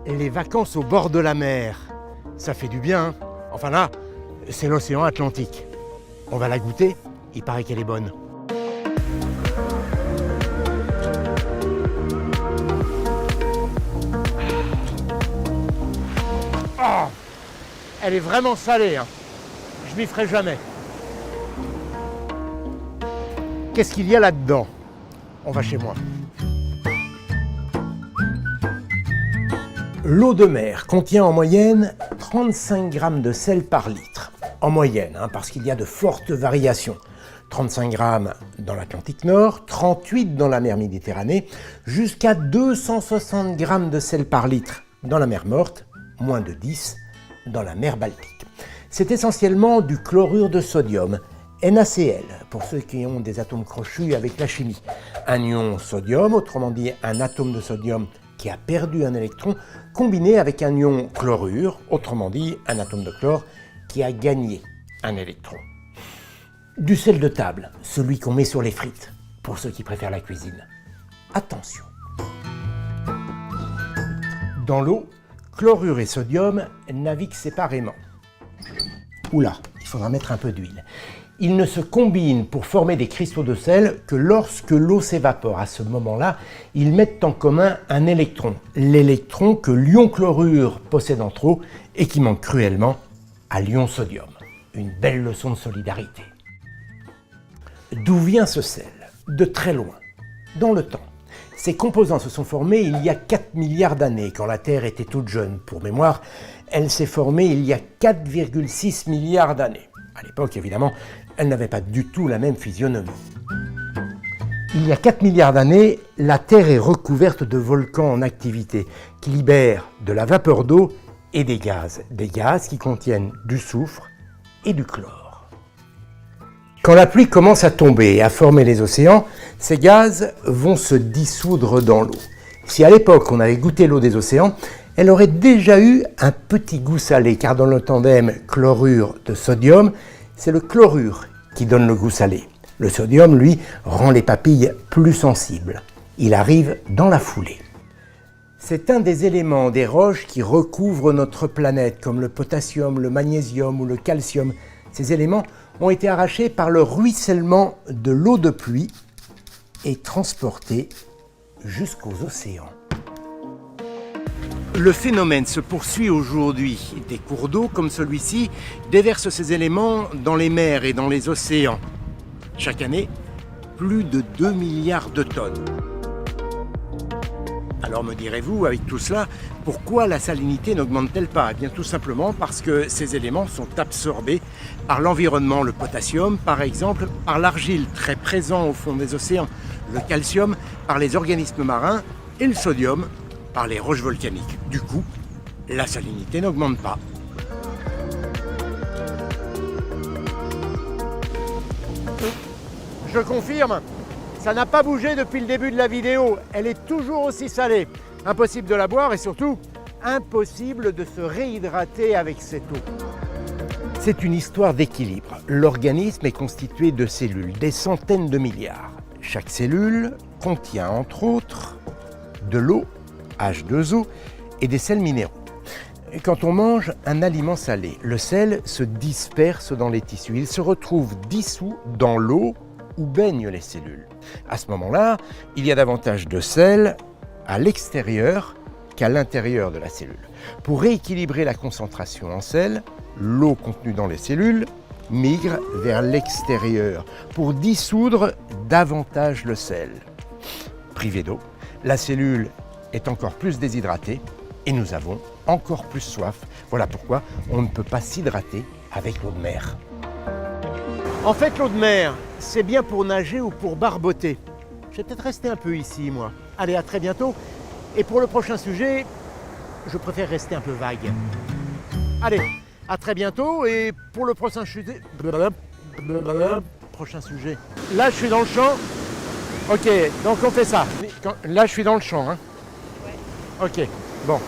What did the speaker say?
Les vacances au bord de la mer, ça fait du bien, hein. Enfin là, c'est l'océan Atlantique. On va la goûter, il paraît qu'elle est bonne. Oh, elle est vraiment salée, hein. Je m'y ferai jamais. Qu'est-ce qu'il y a là-dedans? On va chez moi. L'eau de mer contient en moyenne 35 grammes de sel par litre. En moyenne, hein, parce qu'il y a de fortes variations. 35 grammes dans l'Atlantique Nord, 38 dans la mer Méditerranée, jusqu'à 260 grammes de sel par litre dans la mer Morte, moins de 10 dans la mer Baltique. C'est essentiellement du chlorure de sodium, NaCl, pour ceux qui ont des atomes crochus avec la chimie. Un ion sodium, autrement dit un atome de sodium qui a perdu un électron, combiné avec un ion chlorure, autrement dit un atome de chlore qui a gagné un électron. Du sel de table, celui qu'on met sur les frites, pour ceux qui préfèrent la cuisine. Attention. Dans l'eau, chlorure et sodium naviguent séparément. Oula, il faudra mettre un peu d'huile. Ils ne se combinent pour former des cristaux de sel que lorsque l'eau s'évapore. À ce moment-là, ils mettent en commun un électron. L'électron que l'ion chlorure possède en trop et qui manque cruellement à l'ion sodium. Une belle leçon de solidarité. D'où vient ce sel? De très loin, dans le temps. Ces composants se sont formés il y a 4 milliards d'années, quand la Terre était toute jeune. Pour mémoire, elle s'est formée il y a 4,6 milliards d'années. À l'époque, évidemment, elle n'avait pas du tout la même physionomie. Il y a 4 milliards d'années, la Terre est recouverte de volcans en activité qui libèrent de la vapeur d'eau et des gaz qui contiennent du soufre et du chlore. Quand la pluie commence à tomber et à former les océans, ces gaz vont se dissoudre dans l'eau. Si à l'époque on avait goûté l'eau des océans, elle aurait déjà eu un petit goût salé, car dans le tandem chlorure de sodium, c'est le chlorure qui donne le goût salé. Le sodium, lui, rend les papilles plus sensibles. Il arrive dans la foulée. C'est un des éléments des roches qui recouvrent notre planète, comme le potassium, le magnésium ou le calcium. Ces éléments ont été arrachés par le ruissellement de l'eau de pluie et transportés jusqu'aux océans. Le phénomène se poursuit aujourd'hui. Des cours d'eau comme celui-ci déversent ces éléments dans les mers et dans les océans. Chaque année, plus de 2 milliards de tonnes. Alors me direz-vous, avec tout cela, pourquoi la salinité n'augmente-t-elle pas? Eh bien tout simplement parce que ces éléments sont absorbés par l'environnement. Le potassium, par exemple, par l'argile, très présent au fond des océans. Le calcium, par les organismes marins. Et le sodium, par les roches volcaniques. Du coup, la salinité n'augmente pas. Je confirme, ça n'a pas bougé depuis le début de la vidéo. Elle est toujours aussi salée. Impossible de la boire et surtout, impossible de se réhydrater avec cette eau. C'est une histoire d'équilibre. L'organisme est constitué de cellules, des centaines de milliards. Chaque cellule contient entre autres de l'eau, H2O, et des sels minéraux. Quand on mange un aliment salé, le sel se disperse dans les tissus. Il se retrouve dissous dans l'eau où baignent les cellules. À ce moment-là, il y a davantage de sel à l'extérieur qu'à l'intérieur de la cellule. Pour rééquilibrer la concentration en sel, l'eau contenue dans les cellules migre vers l'extérieur pour dissoudre davantage le sel. Privée d'eau, la cellule est encore plus déshydratée et nous avons encore plus soif. Voilà pourquoi on ne peut pas s'hydrater avec l'eau de mer. En fait, l'eau de mer, c'est bien pour nager ou pour barboter. Je vais peut-être rester un peu ici, moi. Allez, à très bientôt. Et pour le prochain sujet, je préfère rester un peu vague. Allez, à très bientôt. Et pour le prochain sujet... Là, je suis dans le champ. Ok, donc on fait ça. Là, je suis dans le champ. Hein. Ouais. Ok, bon.